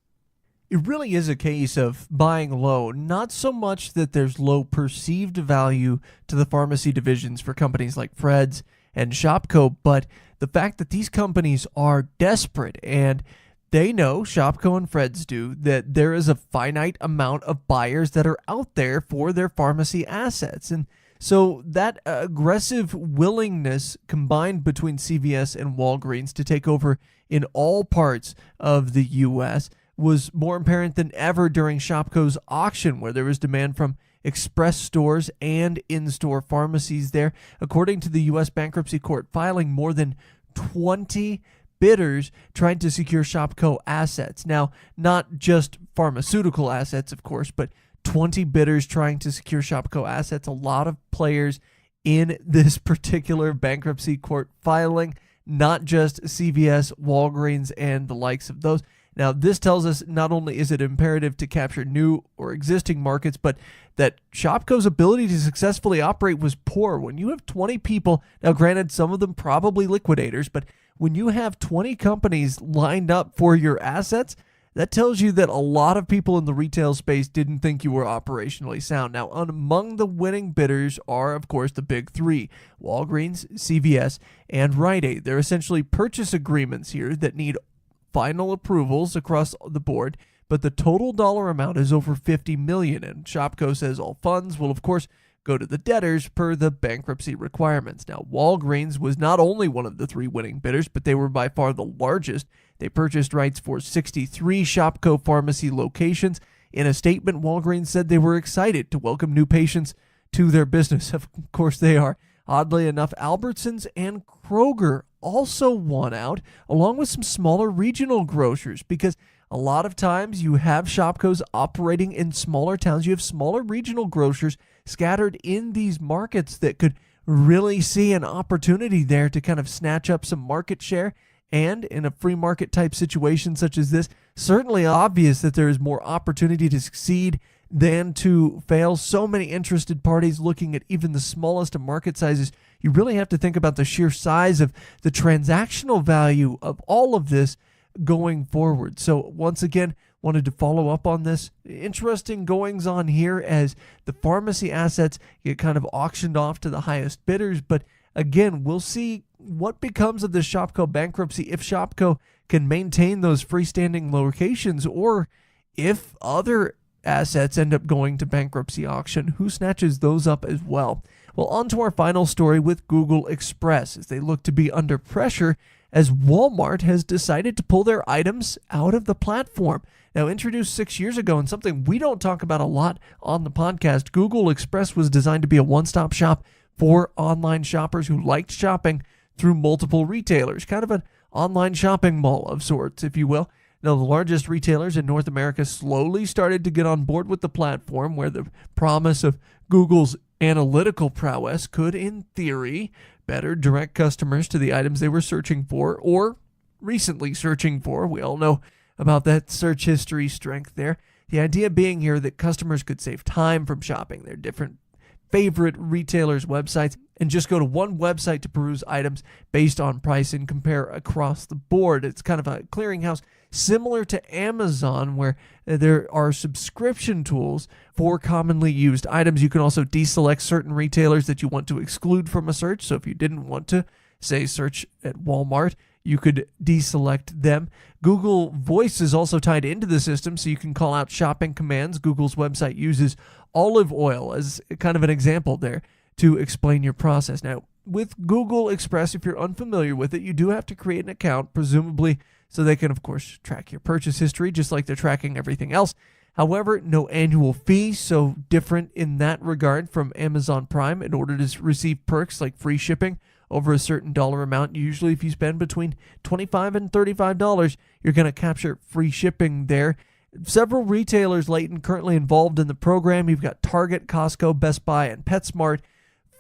Speaker 2: It really is a case of buying low, not so much that there's low perceived value to the pharmacy divisions for companies like Fred's and Shopko, but the fact that these companies are desperate and they know, Shopko and Fred's do, that there is a finite amount of buyers that are out there for their pharmacy assets. And so that aggressive willingness combined between CVS and Walgreens to take over in all parts of the U.S. was more apparent than ever during Shopko's auction, where there was demand from express stores and in-store pharmacies there. According to the U.S. Bankruptcy Court filing, more than 20 bidders trying to secure Shopko assets. Now, not just pharmaceutical assets, of course, but 20 bidders trying to secure Shopko assets. A lot of players in this particular bankruptcy court filing, not just CVS, Walgreens, and the likes of those. Now, this tells us not only is it imperative to capture new or existing markets, but that Shopko's ability to successfully operate was poor. When you have 20 people, now granted, some of them probably liquidators, but when you have 20 companies lined up for your assets, that tells you that a lot of people in the retail space didn't think you were operationally sound. Now, among the winning bidders are, of course, the big three: Walgreens, CVS, and Rite Aid. They're essentially purchase agreements here that need final approvals across the board, but the total dollar amount is over $50 million, and Shopko says all funds will, of course, go to the debtors per the bankruptcy requirements. Now, Walgreens was not only one of the three winning bidders, but they were by far the largest. They purchased rights for 63 Shopko pharmacy locations. In a statement, Walgreens said they were excited to welcome new patients to their business. Of course they are. Oddly enough, Albertsons and Kroger also won out, along with some smaller regional grocers, because a lot of times you have Shopkos operating in smaller towns. You have smaller regional grocers scattered in these markets that could really see an opportunity there to kind of snatch up some market share. And in a free market type situation such as this, certainly obvious that there is more opportunity to succeed than to fail. So many interested parties looking at even the smallest of market sizes. You really have to think about the sheer size of the transactional value of all of this going forward. So once again, wanted to follow up on this. Interesting goings on here as the pharmacy assets get kind of auctioned off to the highest bidders. But again, we'll see what becomes of the Shopko bankruptcy, if Shopko can maintain those freestanding locations, or if other assets end up going to bankruptcy auction, who snatches those up as well. Well, on to our final story with Google Express, as they look to be under pressure as Walmart has decided to pull their items out of the platform. Now, introduced 6 years ago, and something we don't talk about a lot on the podcast, Google Express was designed to be a one-stop shop for online shoppers who liked shopping through multiple retailers, kind of an online shopping mall of sorts, if you will. Now, the largest retailers in North America slowly started to get on board with the platform, where the promise of Google's analytical prowess could, in theory, better direct customers to the items they were searching for or recently searching for. We all know about that search history strength there. The idea being here that customers could save time from shopping their different favorite retailers' websites and just go to one website to peruse items based on price and compare across the board. It's kind of a clearinghouse similar to Amazon, where there are subscription tools for commonly used items. You can also deselect certain retailers that you want to exclude from a search. So if you didn't want to, say, search at Walmart, you could deselect them. Google Voice is also tied into the system, so you can call out shopping commands. Google's website uses olive oil as kind of an example there to explain your process. Now, with Google Express, if you're unfamiliar with it, you do have to create an account, presumably so they can, of course, track your purchase history, just like they're tracking everything else. However, no annual fee, so different in that regard from Amazon Prime. In order to receive perks like free shipping over a certain dollar amount, usually if you spend between $25 and $35, you're going to capture free shipping there. Several retailers, Leighton, currently involved in the program. You've got Target, Costco, Best Buy, and PetSmart.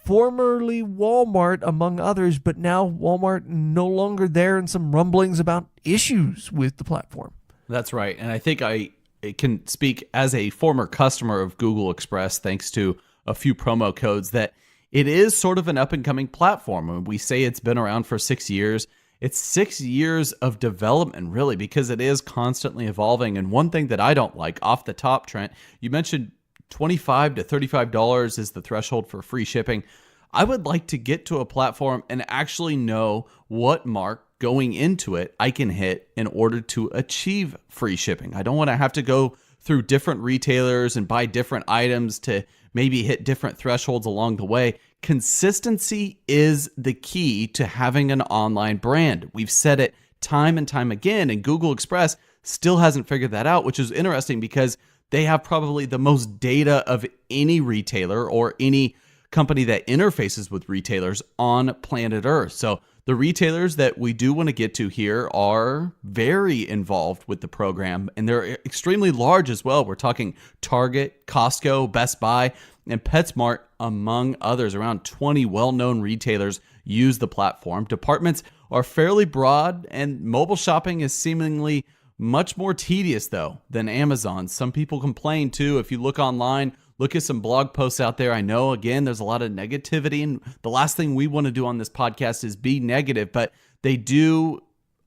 Speaker 2: Formerly Walmart, among others, but now Walmart no longer there, and some rumblings about issues with the platform.
Speaker 3: That's right. And I think I can speak as a former customer of Google Express, thanks to a few promo codes, that it is sort of an up-and-coming platform. When we say it's been around for 6 years, it's 6 years of development, really, because it is constantly evolving. And one thing that I don't like off the top, Trent, you mentioned $25 to $35 is the threshold for free shipping. I would like to get to a platform and actually know what mark going into it I can hit in order to achieve free shipping. I don't want to have to go through different retailers and buy different items to maybe hit different thresholds along the way. Consistency is the key to having an online brand. We've said it time and time again, and Google Express still hasn't figured that out, which is interesting because they have probably the most data of any retailer or any company that interfaces with retailers on planet Earth. So the retailers that we do want to get to here are very involved with the program, and they're extremely large as well. We're talking Target, Costco, Best Buy, and PetSmart, among others. Around 20 well-known retailers use the platform. Departments are fairly broad, and mobile shopping is seemingly much more tedious, though, than Amazon. Some people complain, too. If you look online, look at some blog posts out there. I know, again, there's a lot of negativity, and the last thing we want to do on this podcast is be negative, but they do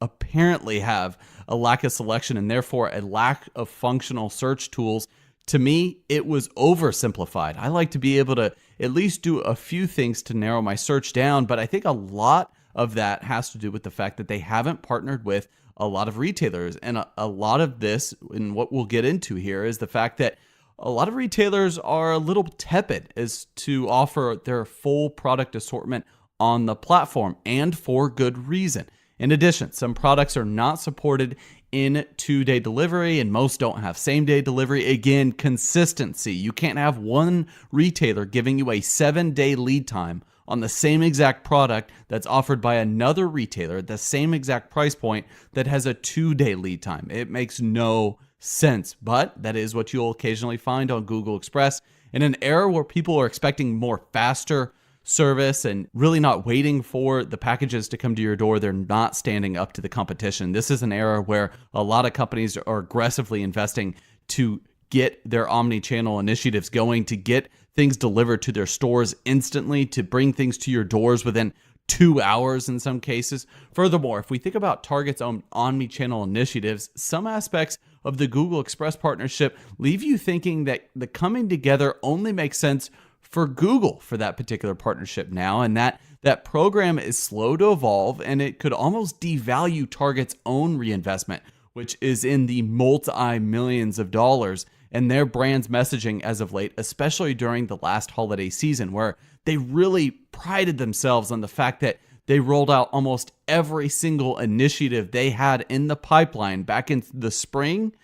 Speaker 3: apparently have a lack of selection and therefore a lack of functional search tools. To me, it was oversimplified. I like to be able to at least do a few things to narrow my search down, but I think a lot of that has to do with the fact that they haven't partnered with a lot of retailers. And a lot of this, and what we'll get into here, is the fact that a lot of retailers are a little tepid as to offer their full product assortment on the platform, and for good reason. In addition, some products are not supported in 2-day delivery, and most don't have same-day delivery. Again, consistency. You can't have one retailer giving you a 7-day lead time on the same exact product that's offered by another retailer at the same exact price point that has a 2-day lead time. It makes no sense, but that is what you'll occasionally find on Google Express. In an era where people are expecting more faster service and really not waiting for the packages to come to your door, they're not standing up to the competition. This is an era where a lot of companies are aggressively investing to get their omni-channel initiatives going, to get things delivered to their stores instantly, to bring things to your doors within 2 hours in some cases. Furthermore, if we think about Target's own omni-channel initiatives, some aspects of the Google Express partnership leave you thinking that the coming together only makes sense for Google for that particular partnership now, and that program is slow to evolve, and it could almost devalue Target's own reinvestment, which is in the multi-millions of dollars, and their brand's messaging as of late, especially during the last holiday season, where they really prided themselves on the fact that they rolled out almost every single initiative they had in the pipeline back in the spring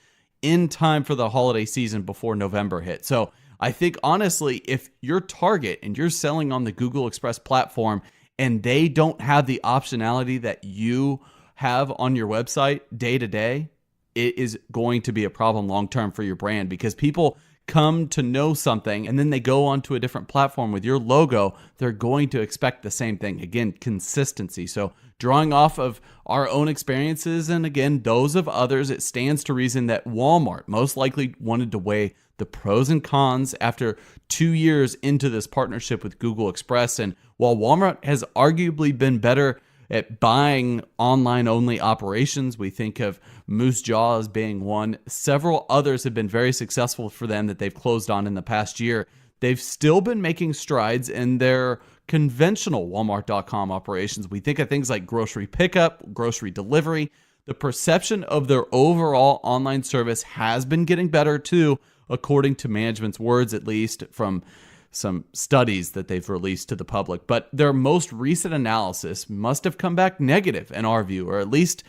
Speaker 3: in time for the holiday season before November hit. So I think, honestly, if you're Target and you're selling on the Google Express platform and they don't have the optionality that you have on your website day to day, it is going to be a problem long term for your brand, because people come to know something and then they go onto a different platform with your logo. They're going to expect the same thing. Again, consistency. So drawing off of our own experiences and again, those of others, it stands to reason that Walmart most likely wanted to weigh the pros and cons after 2 years into this partnership with Google Express. And while Walmart has arguably been better at buying online-only operations, we think of Moose Jaw as being one. Several others have been very successful for them that they've closed on in the past year. They've still been making strides in their conventional Walmart.com operations. We think of things like grocery pickup, grocery delivery. The perception of their overall online service has been getting better too, according to management's words, at least from some studies that they've released to the public. But their most recent analysis must have come back negative in our view, or at least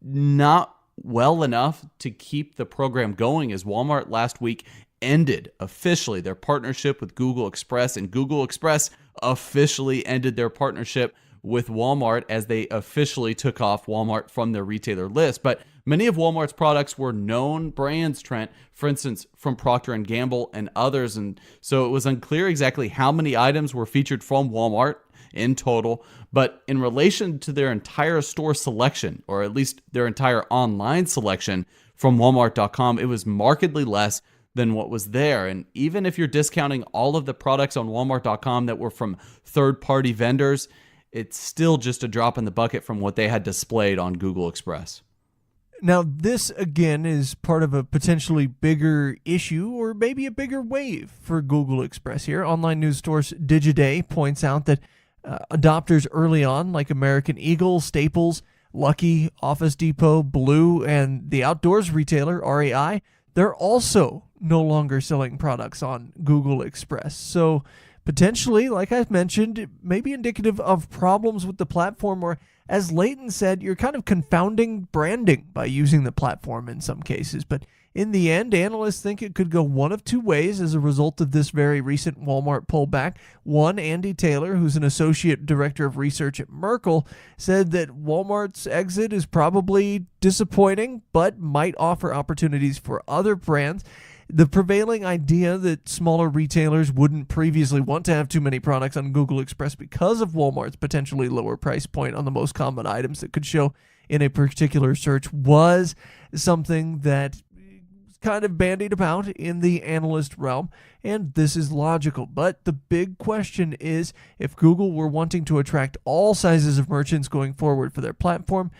Speaker 3: not well enough to keep the program going, as Walmart last week ended officially their partnership with Google Express, and Google Express officially ended their partnership with Walmart as they officially took off Walmart from their retailer list. But many of Walmart's products were known brands, Trent, for instance, from Procter & Gamble and others. And so it was unclear exactly how many items were featured from Walmart in total. But in relation to their entire store selection, or at least their entire online selection from Walmart.com, it was markedly less than what was there. And even if you're discounting all of the products on Walmart.com that were from third-party vendors, it's still just a drop in the bucket from what they had displayed on Google Express.
Speaker 2: Now, this, again, is part of a potentially bigger issue or maybe a bigger wave for Google Express here. Online news source Digiday points out that adopters early on, like American Eagle, Staples, Lucky, Office Depot, Blue, and the outdoors retailer, REI, they're also no longer selling products on Google Express. So potentially, like I've mentioned, it may be indicative of problems with the platform, or as Leighton said, you're kind of confounding branding by using the platform in some cases. But in the end, analysts think it could go one of two ways as a result of this very recent Walmart pullback. One, Andy Taylor, who's an associate director of research at Merkle, said that Walmart's exit is probably disappointing, but might offer opportunities for other brands. The prevailing idea that smaller retailers wouldn't previously want to have too many products on Google Express because of Walmart's potentially lower price point on the most common items that could show in a particular search was something that kind of bandied about in the analyst realm, and this is logical. But the big question is, if Google were wanting to attract all sizes of merchants going forward for their platform,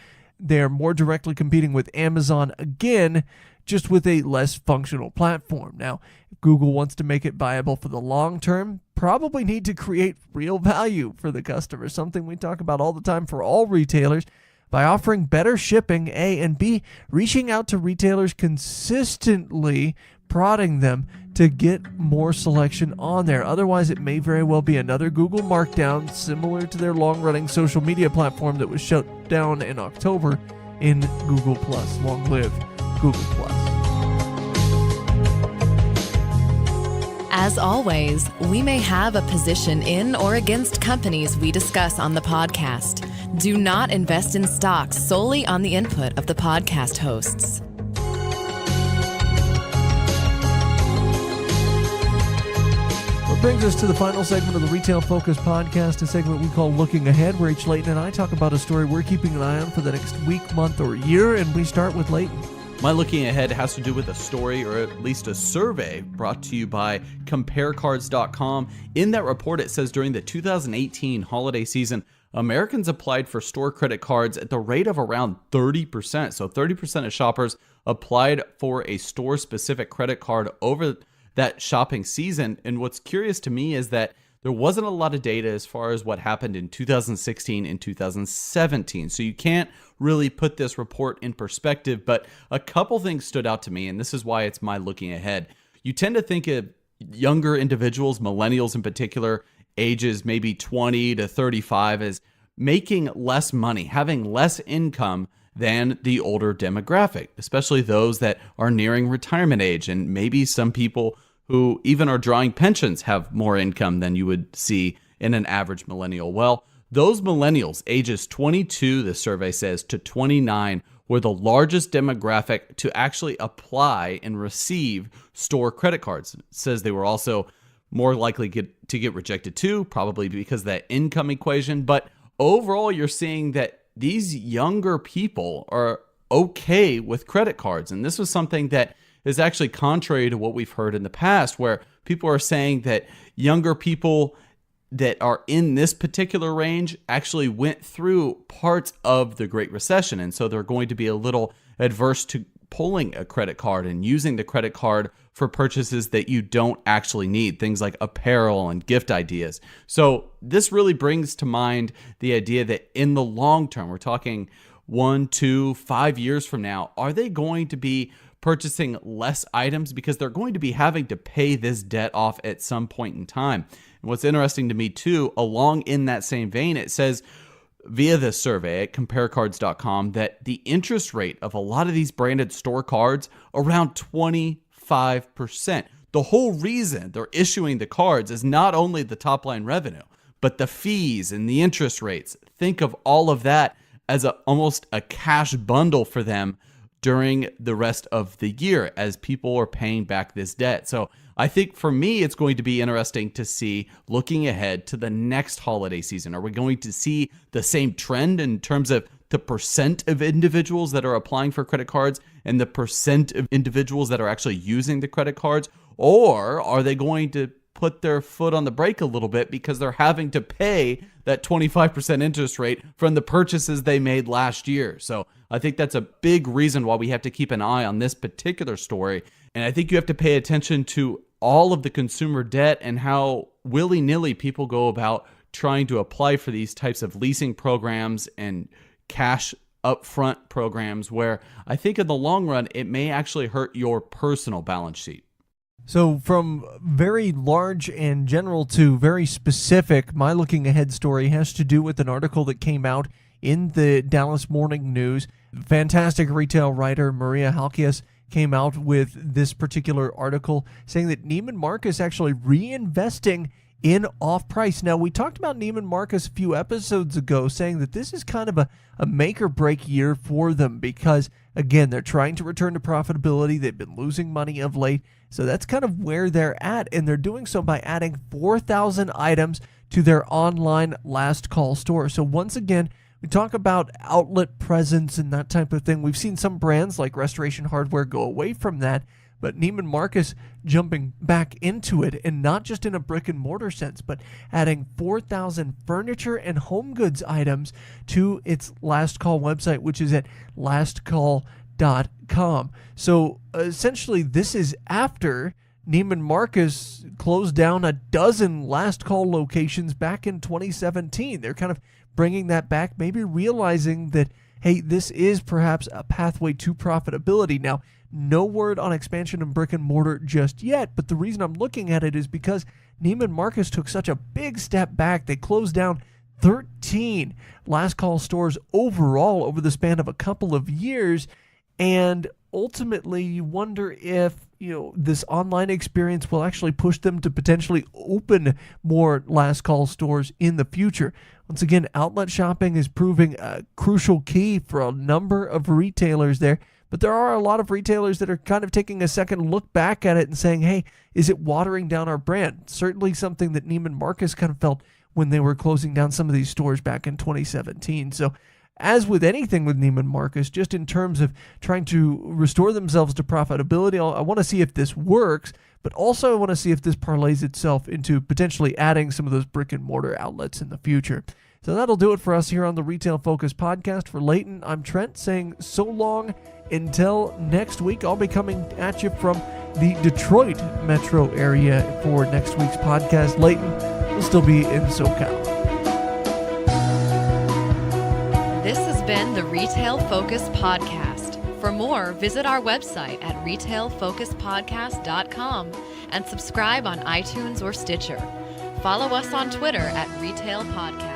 Speaker 2: they're more directly competing with Amazon again, just with a less functional platform. Now, if Google wants to make it viable for the long term, probably need to create real value for the customer, something we talk about all the time for all retailers, by offering better shipping, A, and B, reaching out to retailers consistently, prodding them to get more selection on there. Otherwise, it may very well be another Google markdown, similar to their long-running social media platform that was shut down in October in Google+. Long live Google+.
Speaker 1: As always, we may have a position in or against companies we discuss on the podcast. Do not invest in stocks solely on the input of the podcast hosts.
Speaker 2: What brings us to the final segment of the Retail Focus podcast, a segment we call Looking Ahead, where each Leighton and I talk about a story we're keeping an eye on for the next week, month, or year, and we start with Leighton.
Speaker 3: My looking ahead has to do with a story, or at least a survey, brought to you by CompareCards.com. In that report, it says during the 2018 holiday season, Americans applied for store credit cards at the rate of around 30%. So 30% of shoppers applied for a store-specific credit card over that shopping season. And what's curious to me is that there wasn't a lot of data as far as what happened in 2016 and 2017. So you can't really put this report in perspective, but a couple things stood out to me, and this is why it's my looking ahead. You tend to think of younger individuals, millennials in particular, ages maybe 20 to 35, as making less money, having less income than the older demographic, especially those that are nearing retirement age. And maybe some people who even are drawing pensions have more income than you would see in an average millennial. Well, those millennials, ages 22, the survey says, to 29, were the largest demographic to actually apply and receive store credit cards. It says they were also more likely to get rejected too, probably because of that income equation. But overall, you're seeing that these younger people are okay with credit cards. And this was something that is actually contrary to what we've heard in the past, where people are saying that younger people that are in this particular range actually went through parts of the Great Recession. And so they're going to be a little adverse to pulling a credit card and using the credit card for purchases that you don't actually need, things like apparel and gift ideas. So this really brings to mind the idea that in the long term, we're talking 1, 2, 5 years from now, are they going to be purchasing less items because they're going to be having to pay this debt off at some point in time? And what's interesting to me too, along in that same vein, it says via this survey at comparecards.com that the interest rate of a lot of these branded store cards around 25%. The whole reason they're issuing the cards is not only the top line revenue, but the fees and the interest rates. Think of all of that as almost a cash bundle for them during the rest of the year as people are paying back this debt. So I think for me, it's going to be interesting to see, looking ahead to the next holiday season, are we going to see the same trend in terms of the percent of individuals that are applying for credit cards and the percent of individuals that are actually using the credit cards? Or are they going to put their foot on the brake a little bit because they're having to pay that 25% interest rate from the purchases they made last year? So I think that's a big reason why we have to keep an eye on this particular story. And I think you have to pay attention to all of the consumer debt and how willy-nilly people go about trying to apply for these types of leasing programs and cash upfront programs, where I think in the long run, it may actually hurt your personal balance sheet.
Speaker 2: So from very large and general to very specific, my looking ahead story has to do with an article that came out in the Dallas Morning News. Fantastic retail writer Maria Halkias came out with this particular article saying that Neiman Marcus actually reinvesting in off-price. Now, we talked about Neiman Marcus a few episodes ago, saying that this is kind of a make-or-break year for them because, again, they're trying to return to profitability. They've been losing money of late, so that's kind of where they're at, and they're doing so by adding 4,000 items to their online last call store. So once again, we talk about outlet presence and that type of thing. We've seen some brands like Restoration Hardware go away from that, But Neiman Marcus jumping back into it, and not just in a brick and mortar sense, but adding 4,000 furniture and home goods items to its Last Call website, which is at lastcall.com. So essentially, this is after Neiman Marcus closed down a dozen Last Call locations back in 2017. They're kind of bringing that back, maybe realizing that, hey, this is perhaps a pathway to profitability. Now, no word on expansion in brick and mortar just yet, but the reason I'm looking at it is because Neiman Marcus took such a big step back. They closed down 13 Last Call stores overall over the span of a couple of years, and ultimately you wonder if this online experience will actually push them to potentially open more Last Call stores in the future. Once again, outlet shopping is proving a crucial key for a number of retailers there, but there are a lot of retailers that are kind of taking a second look back at it and saying, hey, is it watering down our brand? Certainly something that Neiman Marcus kind of felt when they were closing down some of these stores back in 2017. So as with anything with Neiman Marcus, just in terms of trying to restore themselves to profitability, I want to see if this works, but also I want to see if this parlays itself into potentially adding some of those brick and mortar outlets in the future. So that'll do it for us here on the Retail Focus podcast. For Leighton, I'm Trent saying so long until next week. I'll be coming at you from the Detroit metro area for next week's podcast. Leighton will still be in SoCal.
Speaker 1: This has been the Retail Focus Podcast. For more, visit our website at retailfocuspodcast.com and subscribe on iTunes or Stitcher. Follow us on Twitter at Retail Podcast.